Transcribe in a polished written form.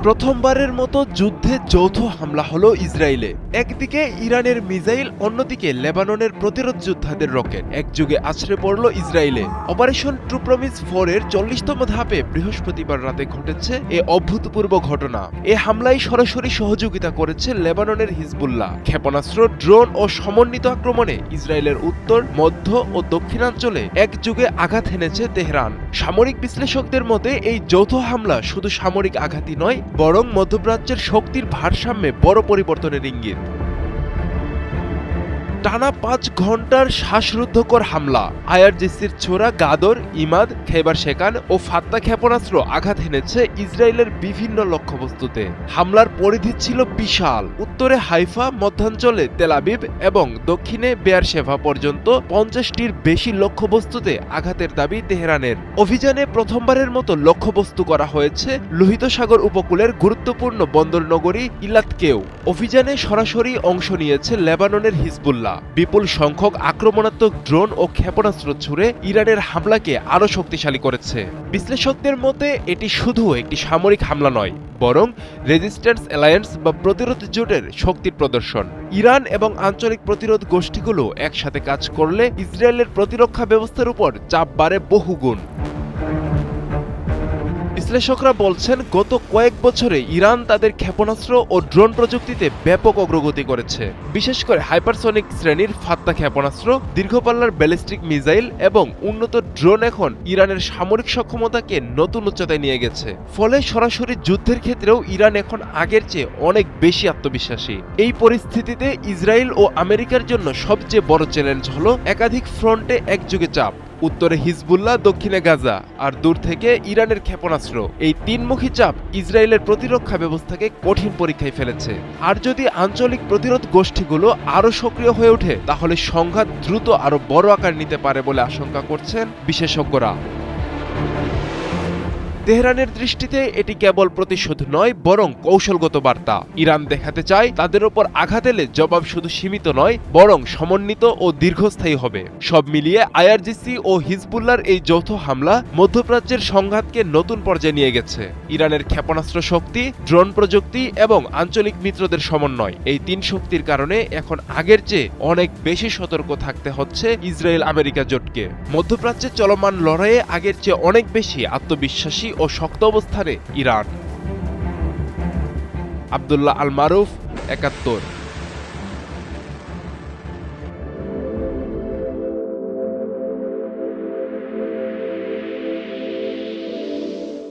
প্রথমবারের মতো যুদ্ধে যৌথ হামলা হলো ইসরায়েলে। একদিকে ইরানের মিসাইল, অন্যদিকে লেবাননের প্রতিরোধ যোদ্ধাদের রকেট একযোগে আছড়ে পড়ল ইসরায়েলে। অপারেশন ট্রু প্রমিস 4 এর 40তম ধাপে বৃহস্পতিবার রাতে ঘটেছে এ অভূতপূর্ব ঘটনা। এ হামলায় সরাসরি সহযোগিতা করেছে লেবাননের হিজবুল্লাহ। ক্ষেপণাস্ত্র, ড্রোন ও সমন্বিত আক্রমণে ইসরায়েলের উত্তর, মধ্য ও দক্ষিণাঞ্চলে একযোগে আঘাত হেনেছে তেহরান। সামরিক বিশ্লেষকদের মতে এই যৌথ হামলা শুধু সামরিক আঘাতই নয়, বরং মধ্যপ্রাচ্যের শক্তির ভারসাম্যে বড় পরিবর্তনের ইঙ্গিত। টানা 5 ঘন্টার শ্বাসরুদ্ধকর হামলা। আইআরজিসির ছোড়া গাদর, ইমাদ, খেবার শেকান ও ফাত্তা ক্ষেপণাস্ত্র আঘাত হেনেছে ইসরায়েলের বিভিন্ন লক্ষ্যবস্তুতে। হামলার পরিধি ছিল বিশাল। উত্তরে হাইফা, মধ্যাঞ্চলে তেল আবিব এবং দক্ষিণে বেয়ারশেভা পর্যন্ত 50টির বেশি লক্ষ্যবস্তুতে আঘাতের দাবি তেহরানের। অভিযানে প্রথমবারের মতো লক্ষ্যবস্তু করা হয়েছে লোহিত সাগর উপকূলের গুরুত্বপূর্ণ বন্দরনগরী ইলাতকেও। অভিযানে সরাসরি অংশ নিয়েছে লেবাননের হিজবুল্লাহ। বিপুল সংখ্যক আক্রমণাত্মক ড্রোন ও ক্ষেপণাস্ত্র ছুড়ে ইরানের হামলাকে আরও শক্তিশালী করেছে। বিশ্লেষকদের মতে এটি শুধু একটি সামরিক হামলা নয়, বরং রেজিস্ট্যান্স অ্যালায়েন্স বা প্রতিরোধ জোটের শক্তির প্রদর্শন। ইরান এবং আঞ্চলিক প্রতিরোধ গোষ্ঠীগুলো একসাথে কাজ করলে ইসরায়েলের প্রতিরক্ষা ব্যবস্থার উপর চাপ বাড়ে বহুগুণ। বিশ্লেষকরা বলছেন, গত কয়েক বছরে ইরান তাদের ক্ষেপণাস্ত্র ও ড্রোন প্রযুক্তিতে ব্যাপক অগ্রগতি করেছে। বিশেষ করে হাইপারসনিক শ্রেণীর ফাত্তা ক্ষেপণাস্ত্র, দীর্ঘপাল্লার ব্যালিস্টিক মিসাইল এবং উন্নত ড্রোন এখন ইরানের সামরিক সক্ষমতাকে নতুন উচ্চতায় নিয়ে গেছে। ফলে সরাসরি যুদ্ধের ক্ষেত্রেও ইরান এখন আগের চেয়ে অনেক বেশি আত্মবিশ্বাসী। এই পরিস্থিতিতে ইসরায়েল ও আমেরিকার জন্য সবচেয়ে বড় চ্যালেঞ্জ হলো একাধিক ফ্রন্টে একযোগে চাপ। উত্তরে হিজবুল্লাহ, দক্ষিণে গাজা আর দূর থেকে ইরানের ক্ষেপণাস্ত্র। এই তিনমুখী চাপ ইসরায়েলের প্রতিরক্ষা ব্যবস্থাকে কঠিন পরীক্ষায় ফেলেছে। আর যদি আঞ্চলিক প্রতিরোধ গোষ্ঠীগুলো আরও সক্রিয় হয়ে ওঠে, তাহলে সংঘাত দ্রুত আরও বড় আকার নিতে পারে বলে আশঙ্কা করছেন বিশেষজ্ঞরা। তেহরানের দৃষ্টিতে এটি কেবল প্রতিশোধ নয়, বরং কৌশলগত বার্তা। ইরান দেখাতে চায় তাদের ওপর আঘাত এলে জবাব শুধু সীমিত নয়, বরং সমন্বিত ও দীর্ঘস্থায়ী হবে। সব মিলিয়ে আইআরজিসি ও হিজবুল্লাহর এই যৌথ হামলা মধ্যপ্রাচ্যের সংঘাতকে নতুন পর্যায়ে নিয়ে গেছে। ইরানের ক্ষেপণাস্ত্র শক্তি, ড্রোন প্রযুক্তি এবং আঞ্চলিক মিত্রদের সমন্বয়, এই তিন শক্তির কারণে এখন আগের চেয়ে অনেক বেশি সতর্ক থাকতে হচ্ছে ইসরায়েল আমেরিকা জোটকে। মধ্যপ্রাচ্যে চলমান লড়াইয়ে আগের চেয়ে অনেক বেশি আত্মবিশ্বাসী ও শক্ত অবস্থানে ইরান। আব্দুল্লাহ আল মারুফ, ৭১।